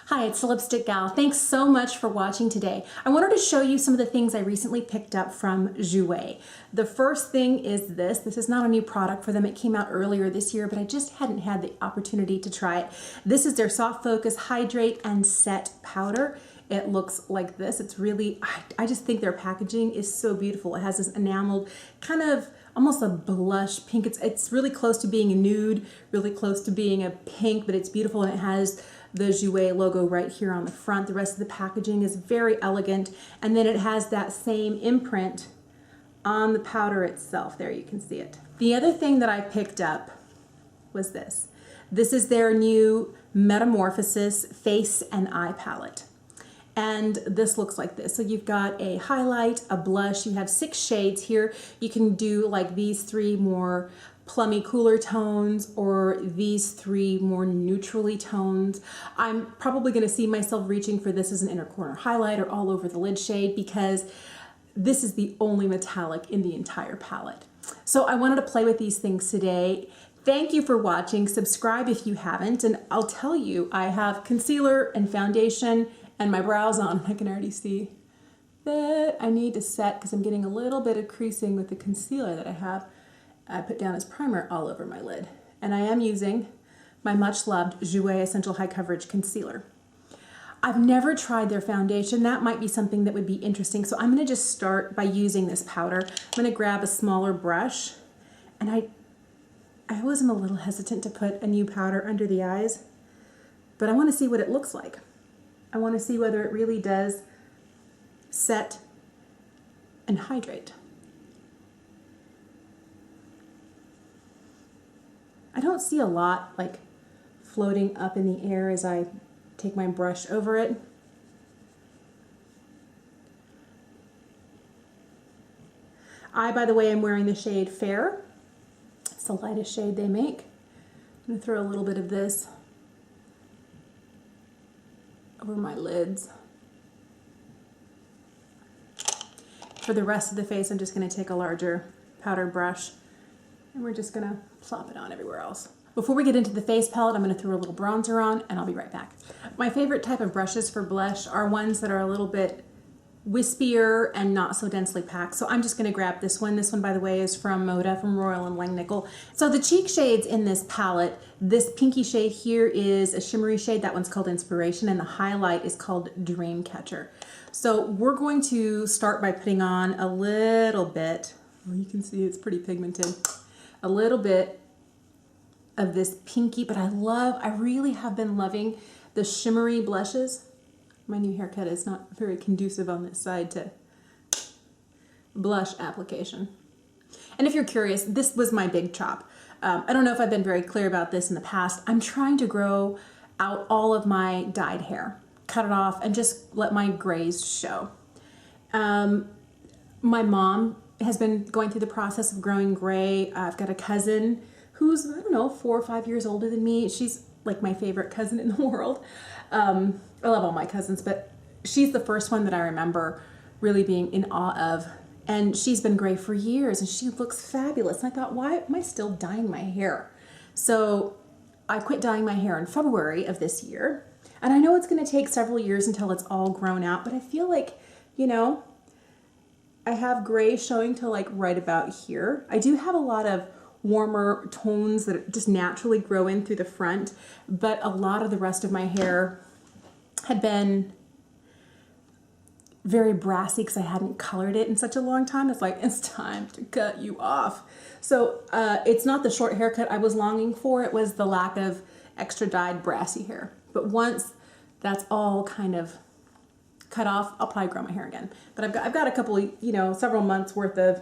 Hi, it's the Lipstick Gal. Thanks so much for watching today. I wanted to show you some of the things I recently picked up from Jouer. The first thing is this. This is not a new product for them. It came out earlier this year, but I just hadn't had the opportunity to try it. This is their Soft Focus Hydrate and Set Powder. It looks like this. It's really, I just think their packaging is so beautiful. It has this enameled kind of almost a blush pink. It's really close to being a nude, really close to being a pink, but it's beautiful, and it has the Jouer logo right here on the front. The rest of the packaging is very elegant, and then it has that same imprint on the powder itself. There, you can see it. The other thing that I picked up was this. This is their new Metamorphosis Face and Eye Palette. And this looks like this. So you've got a highlight, a blush, you have 6 shades here. You can do like these 3 more plummy, cooler tones, or these 3 more neutrally tones. I'm probably gonna see myself reaching for this as an inner corner highlight or all over the lid shade, because this is the only metallic in the entire palette. So I wanted to play with these things today. Thank you for watching. Subscribe if you haven't, and I'll tell you, I have concealer and foundation and my brows on. I can already see that I need to set because I'm getting a little bit of creasing with the concealer that I put down as primer all over my lid. And I am using my much loved Jouer Essential High Coverage Concealer. I've never tried their foundation. That might be something that would be interesting. So I'm gonna just start by using this powder. I'm gonna grab a smaller brush, and I always am a little hesitant to put a new powder under the eyes, but I wanna see what it looks like. I want to see whether it really does set and hydrate. I don't see a lot like floating up in the air as I take my brush over it. I, by the way, am wearing the shade Fair. It's the lightest shade they make. I'm going to throw a little bit of this over my lids. For the rest of the face, I'm just going to take a larger powder brush, and we're just going to plop it on everywhere else. Before we get into the face palette, I'm going to throw a little bronzer on, and I'll be right back. My favorite type of brushes for blush are ones that are a little bit wispier and not so densely packed. So I'm just going to grab this one. This one, by the way, is from Moda, from Royal and Langnickel. So the cheek shades in this palette, this pinky shade here is a shimmery shade. That one's called Inspiration, and the highlight is called Dreamcatcher. So we're going to start by putting on a little bit, well, you can see it's pretty pigmented, a little bit of this pinky, but I really have been loving the shimmery blushes. My new haircut is not very conducive on this side to blush application. And if you're curious, this was my big chop. I don't know if I've been very clear about this in the past. I'm trying to grow out all of my dyed hair, cut it off, and just let my grays show. My mom has been going through the process of growing gray. I've got a cousin who's, I don't know, 4 or 5 years older than me. She's like my favorite cousin in the world. I love all my cousins, but she's the first one that I remember really being in awe of. And she's been gray for years, and she looks fabulous. And I thought, why am I still dyeing my hair? So I quit dyeing my hair in February of this year. And I know it's going to take several years until it's all grown out, but I feel like, you know, I have gray showing to like right about here. I do have a lot of warmer tones that just naturally grow in through the front, but a lot of the rest of my hair had been very brassy because I hadn't colored it in such a long time. It's like, it's time to cut you off. So it's not the short haircut I was longing for, it was the lack of extra dyed brassy hair. But once that's all kind of cut off, I'll probably grow my hair again. But I've got a couple, you know, several months worth of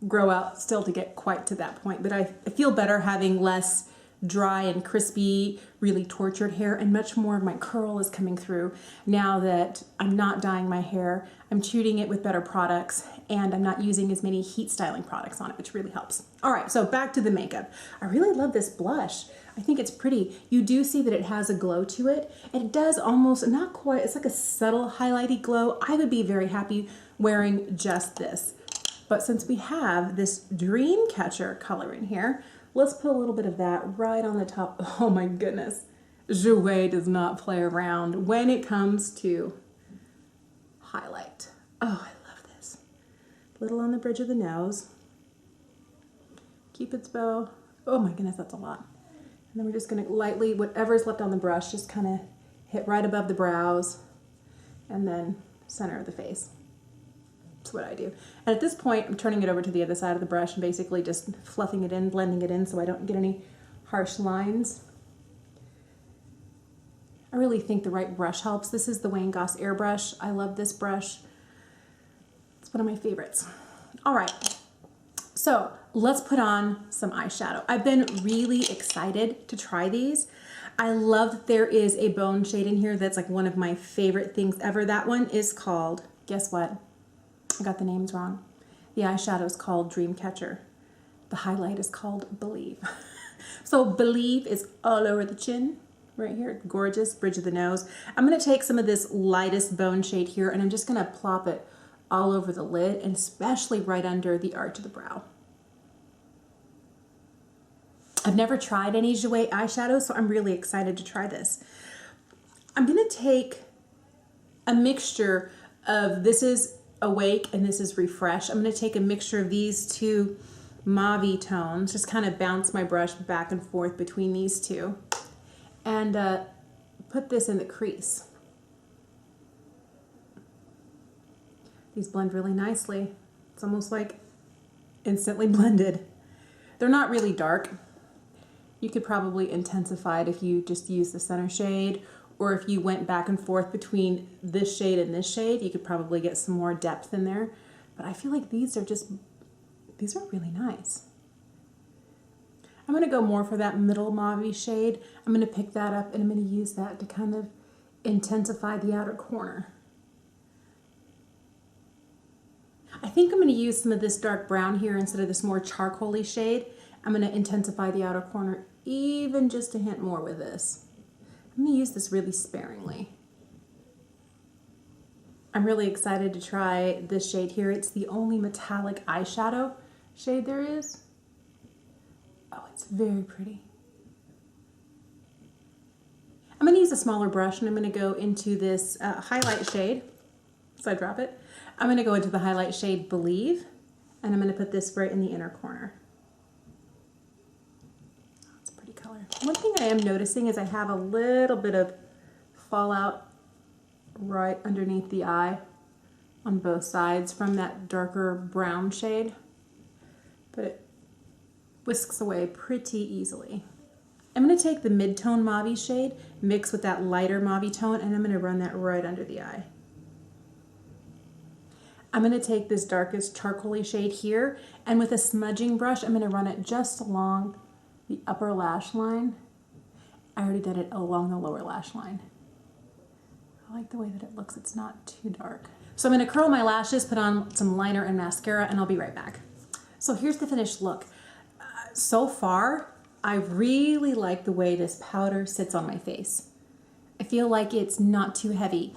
grow out still to get quite to that point. But I feel better having less dry and crispy, really tortured hair, and much more of my curl is coming through now that I'm not dyeing my hair. I'm treating it with better products, and I'm not using as many heat styling products on it, which really helps. All right, so back to the makeup. I really love this blush. I think it's pretty. You do see that it has a glow to it. It does almost, not quite, it's like a subtle highlighty glow. I would be very happy wearing just this. But since we have this Dreamcatcher color in here, let's put a little bit of that right on the top. Oh my goodness. Jouer does not play around when it comes to highlight. Oh, I love this. Little on the bridge of the nose. Cupid's bow. Oh my goodness, that's a lot. And then we're just gonna lightly, whatever's left on the brush, just kind of hit right above the brows and then center of the face. That's what I do. And at this point, I'm turning it over to the other side of the brush and basically just fluffing it in, blending it in so I don't get any harsh lines. I really think the right brush helps. This is the Wayne Goss airbrush. I love this brush. It's one of my favorites. All right, so let's put on some eyeshadow. I've been really excited to try these. I love that there is a bone shade in here that's like one of my favorite things ever. That one is called, guess what? I got the names wrong. The eyeshadow is called Dreamcatcher. The highlight is called Believe. So Believe is all over the chin, right here, gorgeous, bridge of the nose. I'm gonna take some of this lightest bone shade here and I'm just gonna plop it all over the lid and especially right under the arch of the brow. I've never tried any Jouer eyeshadow, so I'm really excited to try this. I'm gonna take a mixture of, this is Awake and this is Refresh. I'm gonna take a mixture of these two mauve tones, just kind of bounce my brush back and forth between these two, and put this in the crease. These blend really nicely. It's almost like instantly blended. They're not really dark. You could probably intensify it if you just use the center shade, or if you went back and forth between this shade and this shade, you could probably get some more depth in there. But I feel like these are really nice. I'm gonna go more for that middle mauve shade. I'm gonna pick that up and I'm gonna use that to kind of intensify the outer corner. I think I'm gonna use some of this dark brown here instead of this more charcoaly shade. I'm gonna intensify the outer corner even just a hint more with this. I'm gonna use this really sparingly. I'm really excited to try this shade here. It's the only metallic eyeshadow shade there is. Oh, it's very pretty. I'm gonna use a smaller brush and I'm gonna go into this highlight shade. So I drop it. I'm gonna go into the highlight shade Believe, and I'm gonna put this right in the inner corner. That's a pretty color. One thing I am noticing is I have a little bit of fallout right underneath the eye on both sides from that darker brown shade, but it whisks away pretty easily. I'm going to take the mid-tone mauve shade, mix with that lighter mauve tone, and I'm going to run that right under the eye. I'm going to take this darkest charcoaly shade here, and with a smudging brush, I'm going to run it just along the upper lash line. I already did it along the lower lash line. I like the way that it looks. It's not too dark. So I'm going to curl my lashes, put on some liner and mascara, and I'll be right back. So here's the finished look. So far, I really like the way this powder sits on my face. I feel like it's not too heavy.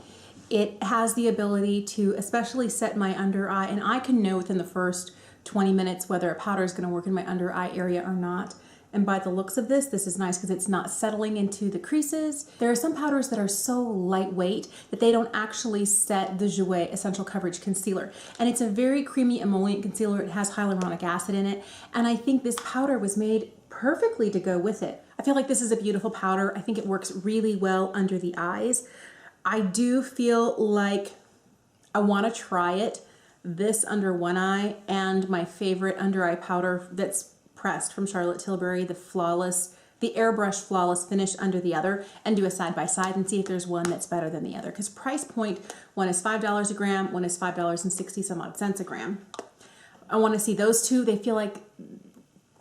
It has the ability to especially set my under eye, and I can know within the first 20 minutes whether a powder is going to work in my under eye area or not. And by the looks of this, this is nice because it's not settling into the creases. There are some powders that are so lightweight that they don't actually set the Jouer Essential Coverage Concealer. And it's a very creamy emollient concealer. It has hyaluronic acid in it. And I think this powder was made perfectly to go with it. I feel like this is a beautiful powder. I think it works really well under the eyes. I do feel like I want to try it, this under one eye, and my favorite under eye powder that's pressed from Charlotte Tilbury, the airbrush flawless finish under the other, and do a side-by-side and see if there's one that's better than the other. Because price point, one is $5 a gram, one is $5.60 some odd cents a gram. I want to see those two. They feel like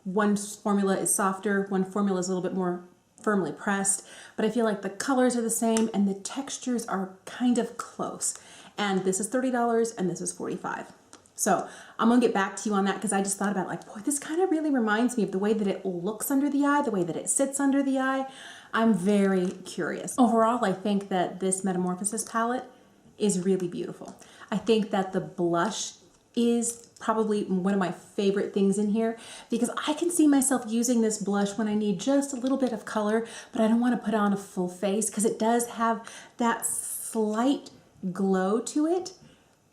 one formula is softer, one formula is a little bit more firmly pressed, but I feel like the colors are the same and the textures are kind of close. And this is $30 and this is $45. So I'm gonna get back to you on that because I just thought about like, boy, this kind of really reminds me of the way that it looks under the eye, the way that it sits under the eye. I'm very curious. Overall, I think that this Metamorphosis palette is really beautiful. I think that the blush is probably one of my favorite things in here because I can see myself using this blush when I need just a little bit of color, but I don't want to put on a full face because it does have that slight glow to it.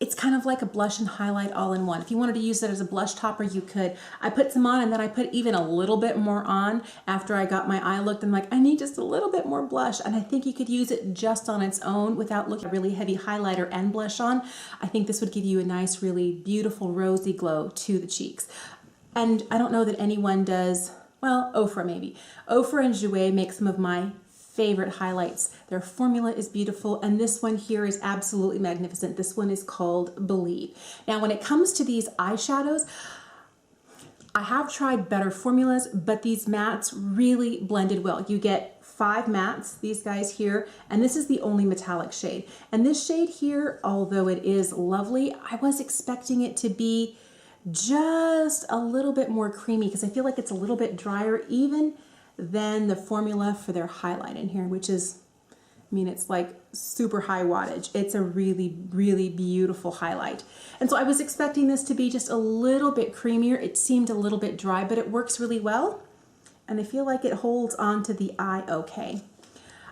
It's kind of like a blush and highlight all in one. If you wanted to use it as a blush topper, you could. I put some on and then I put even a little bit more on after I got my eye looked. I'm like, I need just a little bit more blush. And I think you could use it just on its own without looking really heavy highlighter and blush on. I think this would give you a nice, really beautiful rosy glow to the cheeks. And I don't know that anyone does, well, Ofra maybe. Ofra and Jouer make some of my favorite highlights. Their formula is beautiful, and this one here is absolutely magnificent. This one is called Believe. Now, when it comes to these eyeshadows, I have tried better formulas, but these mattes really blended well. You get 5 mattes, these guys here, and this is the only metallic shade. And this shade here, although it is lovely, I was expecting it to be just a little bit more creamy because I feel like it's a little bit drier even than the formula for their highlight in here, which is, I mean, it's like super high wattage. It's a really, really beautiful highlight. And so I was expecting this to be just a little bit creamier. It seemed a little bit dry, but it works really well. And I feel like it holds onto the eye okay.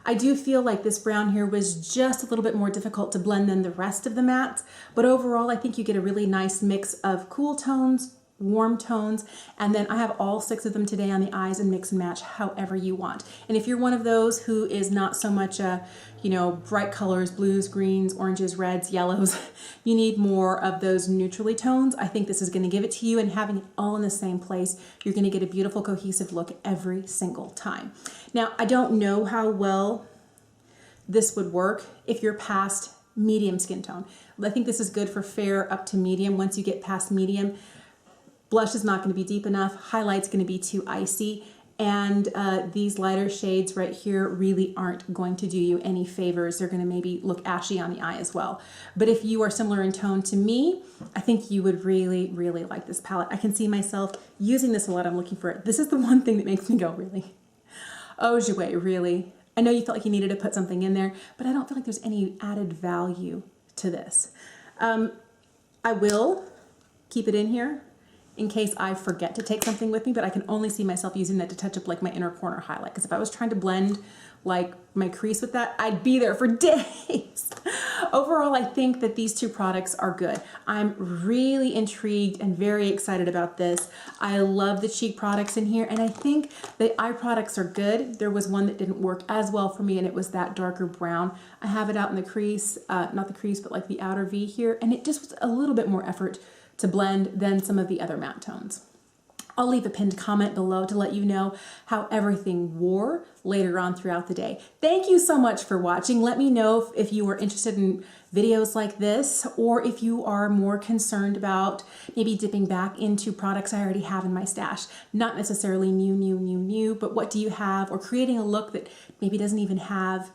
I do feel like this brown here was just a little bit more difficult to blend than the rest of the mattes, but overall I think you get a really nice mix of cool tones, warm tones, and then I have all 6 of them today on the eyes and mix and match however you want. And if you're one of those who is not so much you know, bright colors, blues, greens, oranges, reds, yellows, you need more of those neutrally tones, I think this is going to give it to you, and having it all in the same place, you're going to get a beautiful cohesive look every single time. Now, I don't know how well this would work if you're past medium skin tone. I think this is good for fair up to medium. Once you get past medium, blush is not going to be deep enough, highlight's going to be too icy, and these lighter shades right here really aren't going to do you any favors. They're going to maybe look ashy on the eye as well. But if you are similar in tone to me, I think you would really, really like this palette. I can see myself using this a lot. I'm looking for it. This is the one thing that makes me go, really? Oh, Jouer, really? I know you felt like you needed to put something in there, but I don't feel like there's any added value to this. I will keep it in here in case I forget to take something with me, but I can only see myself using that to touch up like my inner corner highlight. Because if I was trying to blend like my crease with that, I'd be there for days. Overall, I think that these 2 products are good. I'm really intrigued and very excited about this. I love the cheek products in here, and I think the eye products are good. There was one that didn't work as well for me, and it was that darker brown. I have it out in the crease, not the crease, but like the outer V here, and it just was a little bit more effort to blend than some of the other matte tones. I'll leave a pinned comment below to let you know how everything wore later on throughout the day. Thank you so much for watching. Let me know if you are interested in videos like this, or if you are more concerned about maybe dipping back into products I already have in my stash. Not necessarily new, but what do you have, or creating a look that maybe doesn't even have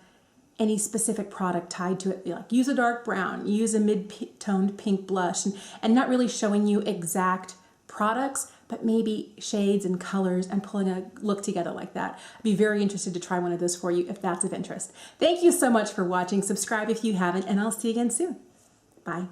any specific product tied to it. Like use a dark brown, use a mid-toned pink blush, and not really showing you exact products, but maybe shades and colors and pulling a look together like that. I'd be very interested to try one of those for you if that's of interest. Thank you so much for watching. Subscribe if you haven't, and I'll see you again soon. Bye.